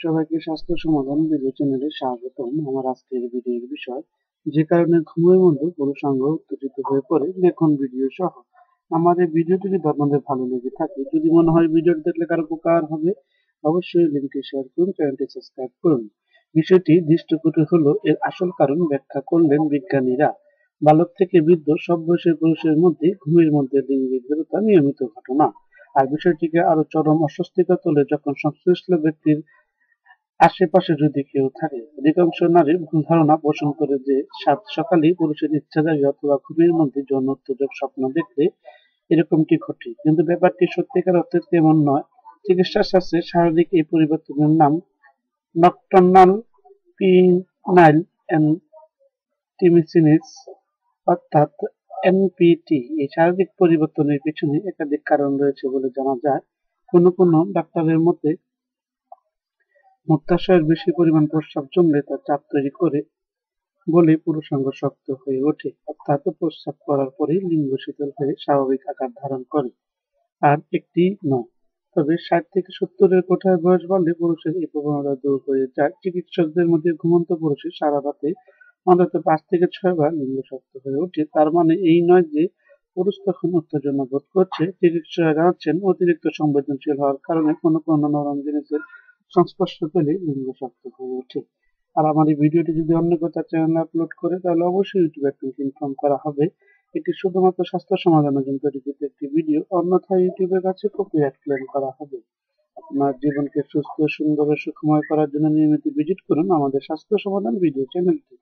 সবাইকে স্বাস্থ্য সমাধান ভিডিও চ্যানেলে স্বাগতম। আমার আজকের ভিডিওর বিষয় যে কারণে ঘুমের মধ্যে পুরুষাঙ্গ উত্তেজিত হয়ে পড়ে, দেখুন ভিডিও সহ। আমার এই ভিডিওটি যদি আপনাদের ভালো লেগে থাকে, যদি মনে হয় ভিডিওটি দেখলে কারো উপকার হবে, অবশ্যই লিঙ্কটি শেয়ার করুন, চ্যানেলটি সাবস্ক্রাইব করুন। বিষয়টি দৃষ্টিকটু হলো এর আসল কারণ ব্যাখ্যা করলেন বিজ্ঞানীরা। বালক থেকে বৃদ্ধ সব বয়সের পুরুষের মধ্যে ঘুমের মধ্যে লিঙ্গের বিরতা নিয়মিত ঘটনা। আর বিষয়টিকে আরো চরম অস্বস্তিকর তোলে যখন সংশ্লিষ্ট ব্যক্তির আশেপাশে যদি কেউ থাকে। অধিকাংশ নারী ভুল ধারণা পোষণ করে যে সাত সকালেই পুরুষের ইচ্ছা জাগে অথবা ঘুমের মধ্যে যৌন উত্তেজক স্বপ্ন দেখলে এরকমটি ঘটে, কিন্তু ব্যাপারটি সত্যিকার অর্থে তেমন নয়। চিকিৎসা শাস্ত্রে শারীরিক এই পরিবর্তনের নাম নকটার্নাল পিনাইল অ্যান্টিমিসিনিস, অর্থাৎ এনপিটি। এই শারীরিক পরিবর্তনের পিছনে একাধিক কারণ রয়েছে বলে জানা যায়। কোনো কোনো ডাক্তারের মতে মূত্রাশয়ের বেশি পরিমাণ প্রস্রাব জমলে তা চাপ তৈরি করে বলে পুরুষাঙ্গ শক্ত হয়ে ওঠে, অর্থাৎ প্রস্রাব করার পরেই লিঙ্গ শীতল হয়ে স্বাভাবিক আকার ধারণ করে, আর একটি নয়। তবে ৬০ থেকে ৭০-এর কোঠায় বয়স বাড়লে পুরুষের এই প্রবণতা দূর হয়ে যায়। চিকিৎসকদের মধ্যে ঘুমন্ত পুরুষের সারা রাতে অন্তত ৫ থেকে ৬ বার লিঙ্গ শক্ত হয়ে ওঠে। তার মানে এই নয় যে পুরুষ তখন উত্তেজনা বোধ করছে। চিকিৎসকরা জানাচ্ছেন অতিরিক্ত সংবেদনশীল হওয়ার কারণে কোনো কোনো নরম জিনিসের সংস্পর্শ পেলে লিঙ্গ শক্ত হয়ে ওঠে। আর আমার এই ভিডিওটি যদি অন্য কেউ তার চ্যানেলে আপলোড করে, তাহলে অবশ্যই ইউটিউবে আপনাকে ইনফর্ম করা হবে। এটি শুধুমাত্র স্বাস্থ্য সমাধানের জন্য তৈরিকৃত একটি ভিডিও, অন্যথায় ইউটিউবের কাছে কপিরাইট ক্লেম করা হবে। আপনার জীবনকে সুস্থ, সুন্দর ও সুখময় করার জন্য নিয়মিত ভিজিট করুন আমাদের স্বাস্থ্য সমাধান ভিডিও চ্যানেলটি।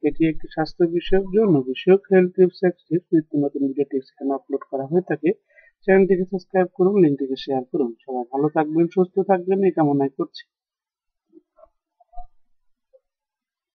এটি একটি স্বাস্থ্য বিষয়ক, যৌন বিষয়ক, হেলথ টিপস, সেক্স টিপস, নিত্য নতুন ভিডিও টিপস এখানে আপলোড করা হয়ে থাকে। চ্যানেলটিকে সাবস্ক্রাইব করুন, লিঙ্কটিকে শেয়ার করুন। সবাই ভালো থাকবেন, সুস্থ থাকবেন এই কামনাই করছি।